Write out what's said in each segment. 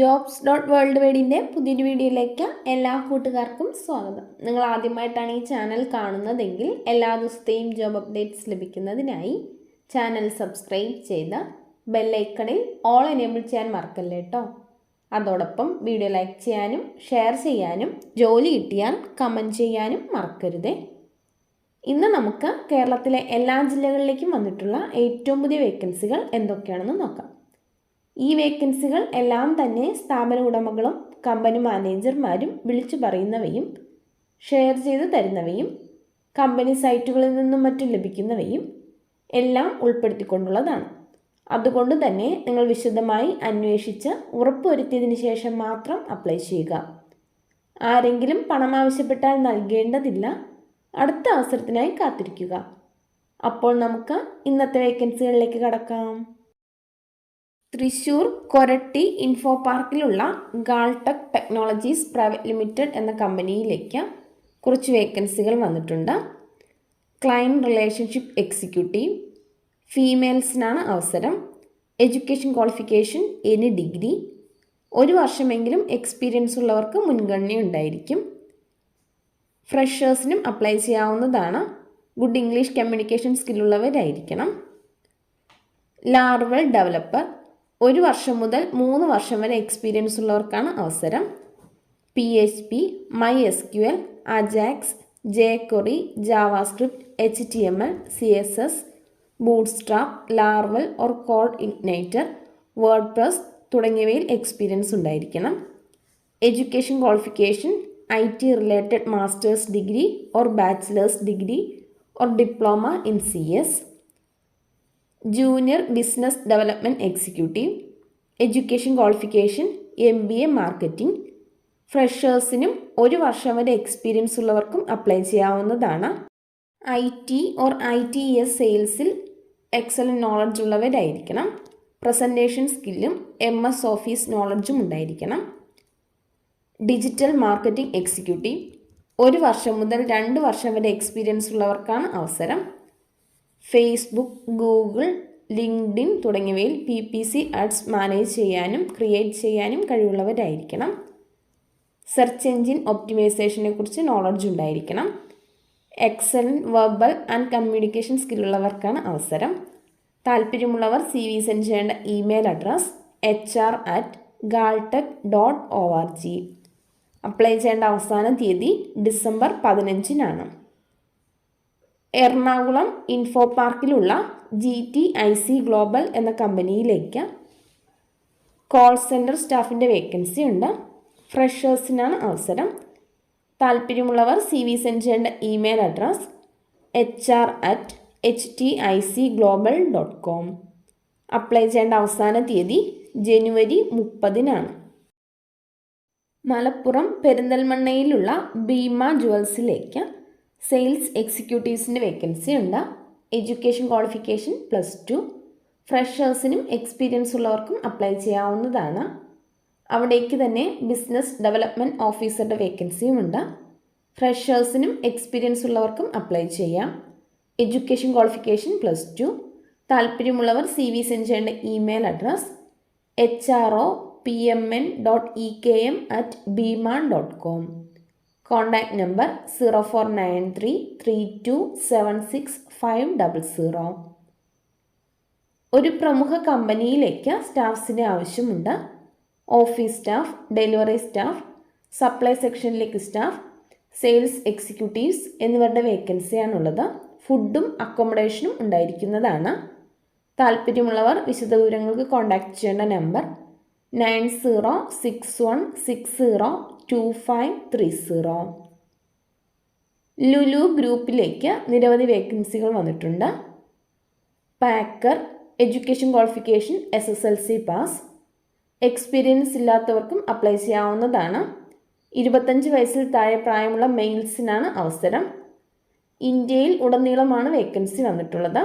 JOBS.WORLDWIDE പുതിയൊരു വീഡിയോയിലേക്ക് എല്ലാ കൂട്ടുകാർക്കും സ്വാഗതം. നിങ്ങൾ ആദ്യമായിട്ടാണ് ഈ ചാനൽ കാണുന്നതെങ്കിൽ എല്ലാ ദിവസത്തെയും ജോബ് അപ്ഡേറ്റ്സ് ലഭിക്കുന്നതിനായി ചാനൽ സബ്സ്ക്രൈബ് ചെയ്ത് ബെൽ ഐക്കണിൽ ഓൾ എനേബിൾ ചെയ്യാൻ മറക്കല്ലേ കേട്ടോ. അതോടൊപ്പം വീഡിയോ ലൈക്ക് ചെയ്യാനും ഷെയർ ചെയ്യാനും ജോലി കിട്ടിയാൽ കമൻറ്റ് ചെയ്യാനും മറക്കരുതേ. ഇന്ന് നമുക്ക് കേരളത്തിലെ എല്ലാ ജില്ലകളിലേക്കും വന്നിട്ടുള്ള ഏറ്റവും പുതിയ വേക്കൻസികൾ എന്തൊക്കെയാണെന്ന് നോക്കാം. ഈ വേക്കൻസികൾ എല്ലാം തന്നെ സ്ഥാപന ഉടമകളും കമ്പനി മാനേജർമാരും വിളിച്ചു പറയുന്നവയും ഷെയർ ചെയ്ത് തരുന്നവയും കമ്പനി സൈറ്റുകളിൽ നിന്നും മറ്റും ലഭിക്കുന്നവയും എല്ലാം ഉൾപ്പെടുത്തിക്കൊണ്ടുള്ളതാണ്. അതുകൊണ്ട് തന്നെ നിങ്ങൾ വിശദമായി അന്വേഷിച്ച് ഉറപ്പുവരുത്തിയതിന് ശേഷം മാത്രം അപ്ലൈ ചെയ്യുക. ആരെങ്കിലും പണം ആവശ്യപ്പെട്ടാൽ നൽകേണ്ടതില്ല. അടുത്ത അവസരത്തിനായി കാത്തിരിക്കുക. അപ്പോൾ നമുക്ക് ഇന്നത്തെ വേക്കൻസികളിലേക്ക് കടക്കാം. തൃശ്ശൂർ കൊരട്ടി ഇൻഫോ പാർക്കിലുള്ള ഗാൾടെക് ടെക്നോളജീസ് പ്രൈവറ്റ് ലിമിറ്റഡ് എന്ന കമ്പനിയിലേക്ക് കുറച്ച് വേക്കൻസികൾ വന്നിട്ടുണ്ട്. ക്ലയൻറ്റ് റിലേഷൻഷിപ്പ് എക്സിക്യൂട്ടീവ്, ഫീമെയിൽസിനാണ് അവസരം. എഡ്യൂക്കേഷൻ ക്വാളിഫിക്കേഷൻ എനി ഡിഗ്രി, 1 വർഷമെങ്കിലും എക്സ്പീരിയൻസ് ഉള്ളവർക്ക് മുൻഗണന ഉണ്ടായിരിക്കും. ഫ്രഷേഴ്സിനും അപ്ലൈ ചെയ്യാവുന്നതാണ്. ഗുഡ് ഇംഗ്ലീഷ് കമ്മ്യൂണിക്കേഷൻ സ്കില്ലുള്ളവരായിരിക്കണം. ലാർവൽ ഡെവലപ്പർ, 1 വർഷം മുതൽ 3 വർഷം വരെ എക്സ്പീരിയൻസ് ഉള്ളവർക്കാണ് അവസരം. PHP, MySQL, Ajax, jQuery, JavaScript, HTML, CSS, Bootstrap, Laravel or CodeIgniter, WordPress തുടങ്ങിയവയിൽ എക്സ്പീരിയൻസ് ഉണ്ടായിരിക്കണം. Education qualification IT related masters degree or bachelors degree or diploma in CS. Junior business development executive, education qualification MBA marketing. ഫ്രഷേഴ്സിനും 1 വർഷം വരെ experience ഉള്ളവർക്കും apply ചെയ്യാവുന്നതാണ്. IT or ITES സെയിൽസിൽ excellent knowledge ഉള്ളവരായിരിക്കണം. Presentation സ്കില്ലും MS ഓഫീസ് നോളജും ഉണ്ടായിരിക്കണം. ഡിജിറ്റൽ മാർക്കറ്റിംഗ് എക്സിക്യൂട്ടീവ്, 1 വർഷം മുതൽ 2 വർഷം വരെ എക്സ്പീരിയൻസ് ഉള്ളവർക്കാണ് അവസരം. ഫേസ്ബുക്ക്, ഗൂഗിൾ, ലിങ്ക്ഡിൻ തുടങ്ങിയവയിൽ PPC ആഡ്സ് മാനേജ് ചെയ്യാനും ക്രിയേറ്റ് ചെയ്യാനും കഴിവുള്ളവരായിരിക്കണം. സെർച്ച് എഞ്ചിൻ ഒപ്റ്റിമൈസേഷനെ കുറിച്ച് നോളജ് ഉണ്ടായിരിക്കണം. എക്സലൻറ്റ് വെർബൽ ആൻഡ് കമ്മ്യൂണിക്കേഷൻ സ്കില്ലുള്ളവർക്കാണ് അവസരം. താല്പര്യമുള്ളവർ CV സെൻഡ് ചെയ്യേണ്ട ഇമെയിൽ അഡ്രസ് hr@galtech.org. അപ്ലൈ ചെയ്യേണ്ട അവസാന തീയതി ഡിസംബർ 15 എറണാകുളം ഇൻഫോ പാർക്കിലുള്ള GTIC ഗ്ലോബൽ എന്ന കമ്പനിയിലേക്ക് കോൾ സെൻറ്റർ സ്റ്റാഫിൻ്റെ വേക്കൻസി ഉണ്ട്. ഫ്രഷേഴ്സിനാണ് അവസരം. താല്പര്യമുള്ളവർ CV സെൻഡ് ചെയ്യേണ്ട ഇമെയിൽ അഡ്രസ് hr@hticglobal.com. അപ്ലൈ ചെയ്യേണ്ട അവസാന തീയതി ജനുവരി 30 മലപ്പുറം പെരിന്തൽമണ്ണയിലുള്ള ഭീമ ജുവൽസിലേക്ക് സെയിൽസ് എക്സിക്യൂട്ടീവ്സിൻ്റെ വേക്കൻസി ഉണ്ട്. Education qualification +2. ഫ്രഷേഴ്സിനും എക്സ്പീരിയൻസ് ഉള്ളവർക്കും അപ്ലൈ ചെയ്യാവുന്നതാണ്. അവിടേക്ക് തന്നെ ബിസിനസ് ഡെവലപ്മെൻറ്റ് ഓഫീസറുടെ വേക്കൻസിയുമുണ്ട്. ഫ്രഷേഴ്സിനും എക്സ്പീരിയൻസ് ഉള്ളവർക്കും അപ്ലൈ ചെയ്യാം. Education qualification +2. താല്പര്യമുള്ളവർ CV സെൻഡ് ചെയ്യേണ്ട email address hropmn.ekm@bman.com. Contact number 0493327650. ഒരു പ്രമുഖ കമ്പനിയിലേക്ക് സ്റ്റാഫ്സിൻ്റെ ആവശ്യമുണ്ട്. Office staff, delivery staff, supply സെക്ഷനിലേക്ക് സ്റ്റാഫ്, സെയിൽസ് എക്സിക്യൂട്ടീവ്സ് എന്നിവരുടെ വേക്കൻസിയാണുള്ളത്. ഫുഡും അക്കോമഡേഷനും ഉണ്ടായിരിക്കുന്നതാണ്. താല്പര്യമുള്ളവർ വിശദവിവരങ്ങൾക്ക് കോൺടാക്റ്റ് ചെയ്യേണ്ട നമ്പർ 9061602530. ലുലു ഗ്രൂപ്പിലേക്ക് നിരവധി വേക്കൻസികൾ വന്നിട്ടുണ്ട്. Packer, education qualification SSLC pass. Experience ഇല്ലാത്തവർക്കും അപ്ലൈ ചെയ്യാവുന്നതാണ്. 25 വയസ്സിൽ താഴെ പ്രായമുള്ള മെയിൽസിനാണ് അവസരം. ഇന്ത്യയിൽ ഉടനീളമാണ് വേക്കൻസി വന്നിട്ടുള്ളത്.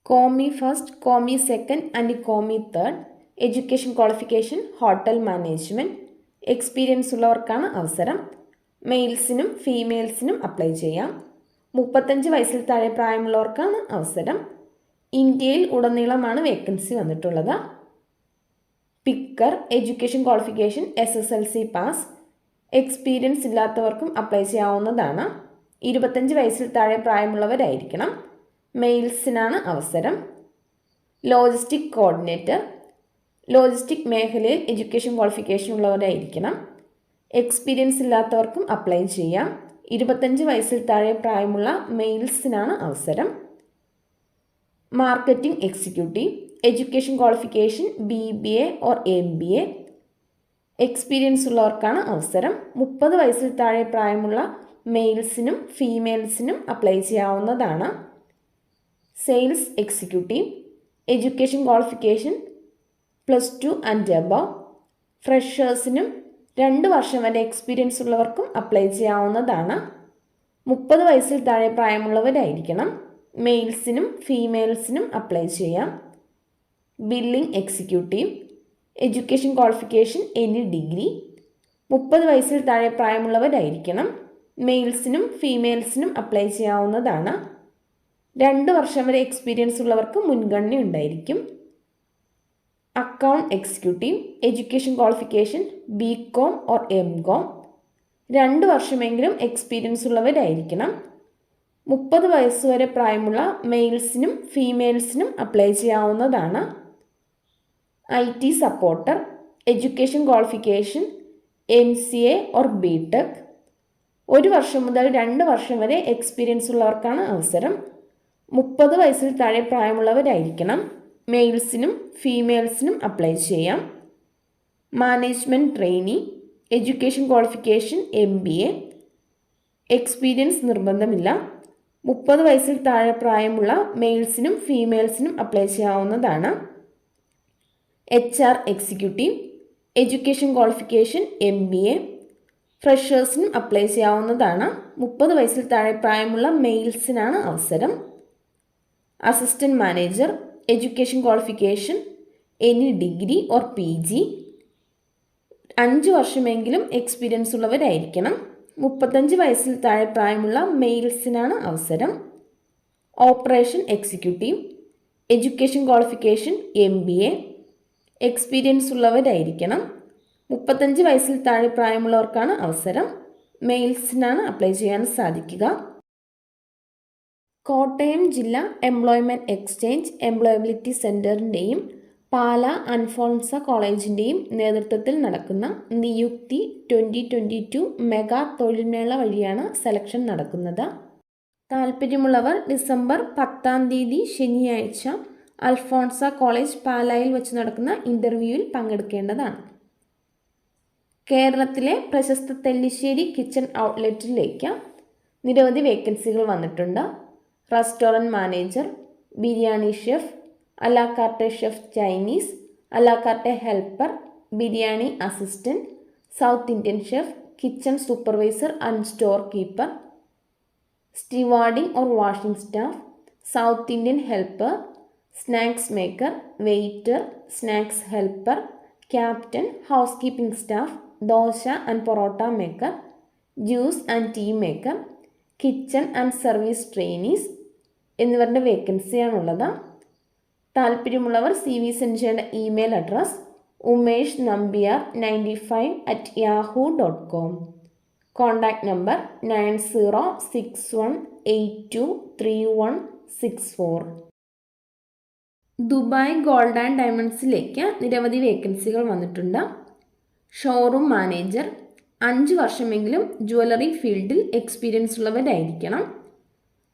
Commis first, commis second and commis third. Education qualification hotel management. Experience ഉള്ളവർക്കാണ് അവസരം. മെയിൽസിനും ഫീമെയിൽസിനും അപ്ലൈ ചെയ്യാം. 35 വയസ്സിൽ താഴെ പ്രായമുള്ളവർക്കാണ് അവസരം. ഇന്ത്യയിൽ ഉടനീളമാണ് വേക്കൻസി വന്നിട്ടുള്ളത്. Picker, education qualification SSLC pass. Experience ഇല്ലാത്തവർക്കും അപ്ലൈ ചെയ്യാവുന്നതാണ്. 25 വയസ്സിൽ താഴെ പ്രായമുള്ളവരായിരിക്കണം. മെയിൽസിനാണ് അവസരം. ലോജിസ്റ്റിക് കോർഡിനേറ്റർ, ലോജിസ്റ്റിക് മേഖലയിൽ എഡ്യൂക്കേഷൻ ക്വാളിഫിക്കേഷൻ ഉള്ളവരായിരിക്കണം. എക്സ്പീരിയൻസ് ഇല്ലാത്തവർക്കും അപ്ലൈ ചെയ്യാം. 25 വയസ്സിൽ താഴെ പ്രായമുള്ള മെയിൽസിനാണ് അവസരം. Marketing executive, education qualification BBA or MBA. Experience ഉള്ളവർക്കാണ് അവസരം. 30 വയസ്സിൽ താഴെ പ്രായമുള്ള മെയിൽസിനും ഫീമെയിൽസിനും അപ്ലൈ ചെയ്യാവുന്നതാണ്. Sales executive, education qualification +2 and above. ഫ്രഷേഴ്സിനും 2 വർഷം വരെ എക്സ്പീരിയൻസ് ഉള്ളവർക്കും അപ്ലൈ ചെയ്യാവുന്നതാണ്. 30 വയസ്സിൽ താഴെ പ്രായമുള്ളവരായിരിക്കണം. മെയിൽസിനും ഫീമെയിൽസിനും അപ്ലൈ ചെയ്യാം. Billing executive, education qualification any degree. 30 വയസ്സിൽ താഴെ പ്രായമുള്ളവരായിരിക്കണം. മെയിൽസിനും ഫീമെയിൽസിനും അപ്ലൈ ചെയ്യാവുന്നതാണ്. 2 വർഷം വരെ എക്സ്പീരിയൻസ് ഉള്ളവർക്ക് മുൻഗണന ഉണ്ടായിരിക്കും. Account executive, education qualification BCom or MCom. 2 വർഷമെങ്കിലും എക്സ്പീരിയൻസ് ഉള്ളവരായിരിക്കണം. 30 വയസ്സ് വരെ പ്രായമുള്ള മെയിൽസിനും ഫീമെയിൽസിനും അപ്ലൈ ചെയ്യാവുന്നതാണ്. IT supporter, education qualification MCA or BTech. 1 വർഷം മുതൽ 2 വർഷം വരെ എക്സ്പീരിയൻസ് ഉള്ളവർക്കാണ് അവസരം. 30 വയസ്സിൽ താഴെ പ്രായമുള്ളവരായിരിക്കണം. മെയിൽസിനും ഫീമെയിൽസിനും അപ്ലൈ ചെയ്യാം. Management trainee, education qualification MBA. Experience നിർബന്ധമില്ല. 30 വയസ്സിൽ താഴെ പ്രായമുള്ള മെയിൽസിനും ഫീമെയിൽസിനും അപ്ലൈ ചെയ്യാവുന്നതാണ്. HR executive, education qualification MBA. ഫ്രഷേഴ്സിനും അപ്ലൈ ചെയ്യാവുന്നതാണ്. 30 വയസ്സിൽ താഴെ പ്രായമുള്ള മെയിൽസിനാണ് അവസരം. Assistant manager, education qualification any degree or PG. 5 വർഷമെങ്കിലും എക്സ്പീരിയൻസ് ഉള്ളവരായിരിക്കണം. 35 വയസ്സിൽ താഴെ പ്രായമുള്ള മെയിൽസിനാണ് അവസരം. Operation executive, education qualification MBA. Experience ഉള്ളവരായിരിക്കണം. 35 വയസ്സിൽ താഴെ പ്രായമുള്ളവർക്കാണ് അവസരം. മെയിൽസിനാണ് അപ്ലൈ ചെയ്യാൻ സാധിക്കുക. കോട്ടയം ജില്ലാ employment exchange employability സെൻറ്ററിൻ്റെയും Pala Alphonsa കോളേജിൻ്റെയും നേതൃത്വത്തിൽ നടക്കുന്ന നിയുക്തി 2022 മെഗാ തൊഴിൽമേള വഴിയാണ് സെലക്ഷൻ നടക്കുന്നത്. താല്പര്യമുള്ളവർ ഡിസംബർ 10 ശനിയാഴ്ച അൽഫോൺസ കോളേജ് പാലായിൽ വെച്ച് നടക്കുന്ന ഇൻ്റർവ്യൂവിൽ പങ്കെടുക്കേണ്ടതാണ്. കേരളത്തിലെ പ്രശസ്ത തെല്ലിശ്ശേരി കിച്ചൺ ഔട്ട്ലെറ്റിലേക്ക് നിരവധി വേക്കൻസികൾ വന്നിട്ടുണ്ട്. Restaurant manager, biryani chef, a la carte chef Chinese, a la carte helper, biryani assistant, south Indian chef, kitchen supervisor and store keeper, stewarding or washing staff, south Indian helper, snacks maker, waiter, snacks helper, captain, house keeping staff, dosa and parotta maker, juice and tea maker, kitchen and service trainees എന്നിവരുടെ വേക്കൻസിയാണുള്ളത്. താല്പര്യമുള്ളവർ CV send ചെയ്യേണ്ട email address umesh95@yahoo.com. Contact number 9061823164. Dubai gold and ഡയമണ്ട്സിലേക്ക് നിരവധി വേക്കൻസികൾ വന്നിട്ടുണ്ട്. Showroom manager, 5 വർഷമെങ്കിലും jewellery ഫീൽഡിൽ എക്സ്പീരിയൻസ് ഉള്ളവരായിരിക്കണം.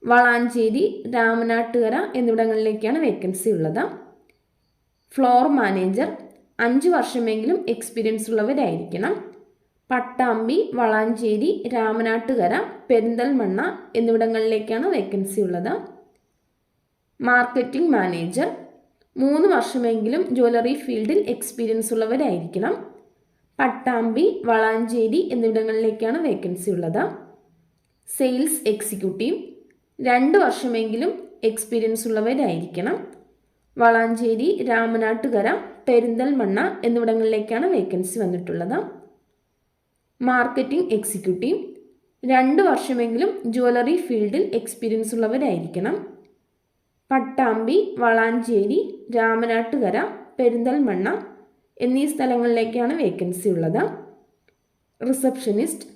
വളാഞ്ചേരി, രാമനാട്ടുകര എന്നിവിടങ്ങളിലേക്കാണ് വേക്കൻസി ഉള്ളത്. ഫ്ലോർ മാനേജർ, 5 വർഷമെങ്കിലും എക്സ്പീരിയൻസ് ഉള്ളവരായിരിക്കണം. പട്ടാമ്പി, വളാഞ്ചേരി, രാമനാട്ടുകര, പെരിന്തൽമണ്ണ എന്നിവിടങ്ങളിലേക്കാണ് വേക്കൻസി ഉള്ളത്. മാർക്കറ്റിംഗ് മാനേജർ, 3 വർഷമെങ്കിലും ജ്വല്ലറി ഫീൽഡിൽ എക്സ്പീരിയൻസ് ഉള്ളവരായിരിക്കണം. പട്ടാമ്പി, വളാഞ്ചേരി എന്നിവിടങ്ങളിലേക്കാണ് വേക്കൻസി ഉള്ളത്. സെയിൽസ് എക്സിക്യൂട്ടീവ്, 2 വർഷമെങ്കിലും എക്സ്പീരിയൻസ് ഉള്ളവരായിരിക്കണം. വളാഞ്ചേരി, രാമനാട്ടുകര, പെരിന്തൽമണ്ണ എന്നിവിടങ്ങളിലേക്കാണ് വേക്കൻസി വന്നിട്ടുള്ളത്. മാർക്കറ്റിംഗ് എക്സിക്യൂട്ടീവ്, 2 വർഷമെങ്കിലും ജ്വല്ലറി ഫീൽഡിൽ എക്സ്പീരിയൻസ് ഉള്ളവരായിരിക്കണം. പട്ടാമ്പി, വളാഞ്ചേരി, രാമനാട്ടുകര, പെരിന്തൽമണ്ണ എന്നീ സ്ഥലങ്ങളിലേക്കാണ് വേക്കൻസി ഉള്ളത്. റിസപ്ഷനിസ്റ്റ്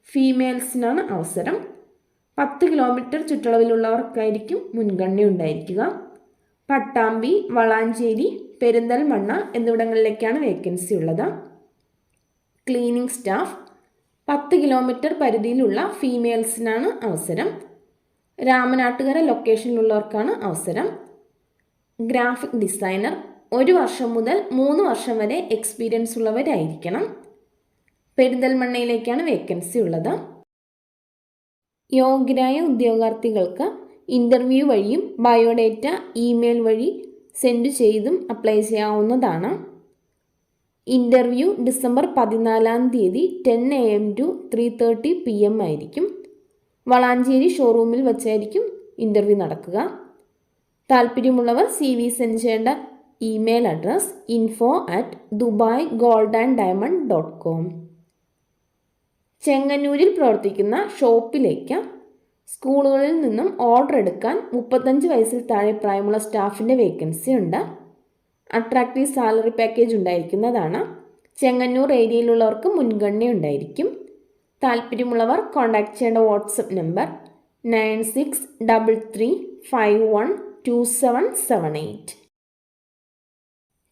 ഫീമെയിൽസിനാണ് അവസരം. 10 കിലോമീറ്റർ ചുറ്റളവിലുള്ളവർക്കായിരിക്കും മുൻഗണന ഉണ്ടായിരിക്കുക. പട്ടാമ്പി, വളാഞ്ചേരി, പെരിന്തൽമണ്ണ എന്നിവിടങ്ങളിലേക്കാണ് വേക്കൻസി ഉള്ളത്. ക്ലീനിങ് സ്റ്റാഫ് 10 കിലോമീറ്റർ പരിധിയിലുള്ള ഫീമെയിൽസിനാണ് അവസരം. രാമനാട്ടുകര ലൊക്കേഷനിലുള്ളവർക്കാണ് അവസരം. ഗ്രാഫിക് ഡിസൈനർ 1 വർഷം മുതൽ 3 വർഷം വരെ എക്സ്പീരിയൻസ് ഉള്ളവരായിരിക്കണം. പെരിന്തൽമണ്ണയിലേക്കാണ് വേക്കൻസി ഉള്ളത്. യോഗ്യരായ ഉദ്യോഗാർത്ഥികൾക്ക് ഇൻ്റർവ്യൂ വഴിയും ബയോഡേറ്റ ഇമെയിൽ വഴി സെൻഡ് ചെയ്തും അപ്ലൈ ചെയ്യാവുന്നതാണ്. Interview December 14 10 AM to 3:30 PM ആയിരിക്കും. വളാഞ്ചേരി ഷോറൂമിൽ വച്ചായിരിക്കും ഇൻ്റർവ്യൂ നടക്കുക. താല്പര്യമുള്ളവർ CV സെൻഡ് ചെയ്യേണ്ട ഇമെയിൽ അഡ്രസ് info@dubaigoldandiamond.com. ചെങ്ങന്നൂരിൽ പ്രവർത്തിക്കുന്ന ഷോപ്പിലേക്ക് സ്കൂളുകളിൽ നിന്നും ഓർഡർ എടുക്കാൻ 35 വയസ്സിൽ താഴെ പ്രായമുള്ള സ്റ്റാഫിൻ്റെ വേക്കൻസി ഉണ്ട്. അട്രാക്റ്റീവ് സാലറി പാക്കേജ് ഉണ്ടായിരിക്കുന്നതാണ്. ചെങ്ങന്നൂർ ഏരിയയിലുള്ളവർക്ക് മുൻഗണന ഉണ്ടായിരിക്കും. താല്പര്യമുള്ളവർ കോൺടാക്ട് ചെയ്യേണ്ട വാട്സപ്പ് നമ്പർ 9633512778.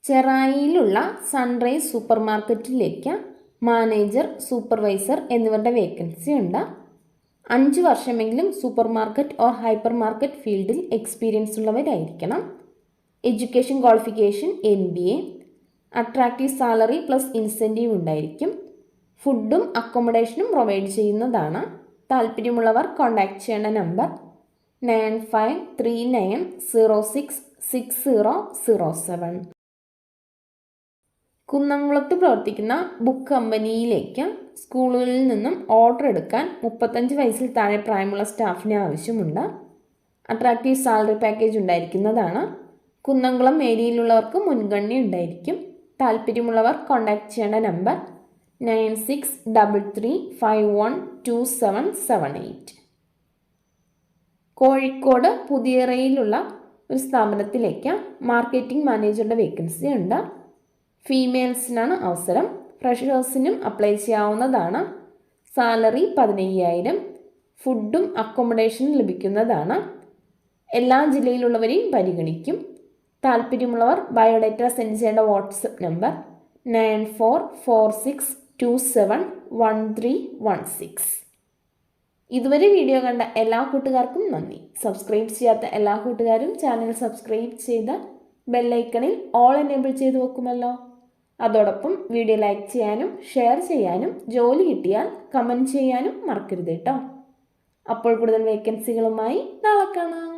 ചെറായിയിലുള്ള സൺറൈസ് സൂപ്പർ മാർക്കറ്റിലേക്ക് മാനേജർ, സൂപ്പർവൈസർ എന്നിവരുടെ വേക്കൻസി ഉണ്ട്. 5 വർഷമെങ്കിലും supermarket or hypermarket ഫീൽഡിൽ എക്സ്പീരിയൻസ് ഉള്ളവരായിരിക്കണം. Education qualification MBA. Attractive salary plus incentive ഉണ്ടായിരിക്കും. ഫുഡും അക്കോമഡേഷനും പ്രൊവൈഡ് ചെയ്യുന്നതാണ്. താല്പര്യമുള്ളവർ കോൺടാക്ട് ചെയ്യേണ്ട നമ്പർ 9539066007. കുന്നംകുളത്ത് പ്രവർത്തിക്കുന്ന ബുക്ക് കമ്പനിയിലേക്ക് സ്കൂളുകളിൽ നിന്നും ഓർഡർ എടുക്കാൻ 35 വയസ്സിൽ താഴെ പ്രായമുള്ള സ്റ്റാഫിനെ ആവശ്യമുണ്ട്. അട്രാക്റ്റീവ് സാലറി പാക്കേജ് ഉണ്ടായിരിക്കുന്നതാണ്. കുന്നംകുളം ഏരിയയിലുള്ളവർക്ക് മുൻഗണന ഉണ്ടായിരിക്കും. താല്പര്യമുള്ളവർ കോൺടാക്ട് ചെയ്യേണ്ട നമ്പർ 9633512778. കോഴിക്കോട് പുതിയറയിലുള്ള ഒരു സ്ഥാപനത്തിലേക്ക് മാർക്കറ്റിംഗ് മാനേജറുടെ വേക്കൻസി ഉണ്ട്. ഫീമെയിൽസിനാണ് അവസരം. ഫ്രഷേഴ്സിനും അപ്ലൈ ചെയ്യാവുന്നതാണ്. സാലറി 15,000. ഫുഡും അക്കോമഡേഷനും ലഭിക്കുന്നതാണ്. എല്ലാ ജില്ലയിലുള്ളവരെയും പരിഗണിക്കും. താല്പര്യമുള്ളവർ ബയോഡേറ്റ സെൻഡ് ചെയ്യേണ്ട വാട്സപ്പ് നമ്പർ 9446271316. ഇതുവരെ വീഡിയോ കണ്ട എല്ലാ കൂട്ടുകാർക്കും നന്ദി. സബ്സ്ക്രൈബ് ചെയ്യാത്ത എല്ലാ കൂട്ടുകാരും ചാനൽ സബ്സ്ക്രൈബ് ചെയ്ത് ബെല്ലൈക്കണിൽ ഓൾ എനേബിൾ ചെയ്ത് വെക്കുമല്ലോ. അതോടൊപ്പം വീഡിയോ ലൈക്ക് ചെയ്യാനും ഷെയർ ചെയ്യാനും ജോലി കിട്ടിയാൽ കമൻറ്റ് ചെയ്യാനും മറക്കരുത് കേട്ടോ. അപ്പോൾ കൂടുതൽ വേക്കൻസികളുമായി നാളെ കാണാം.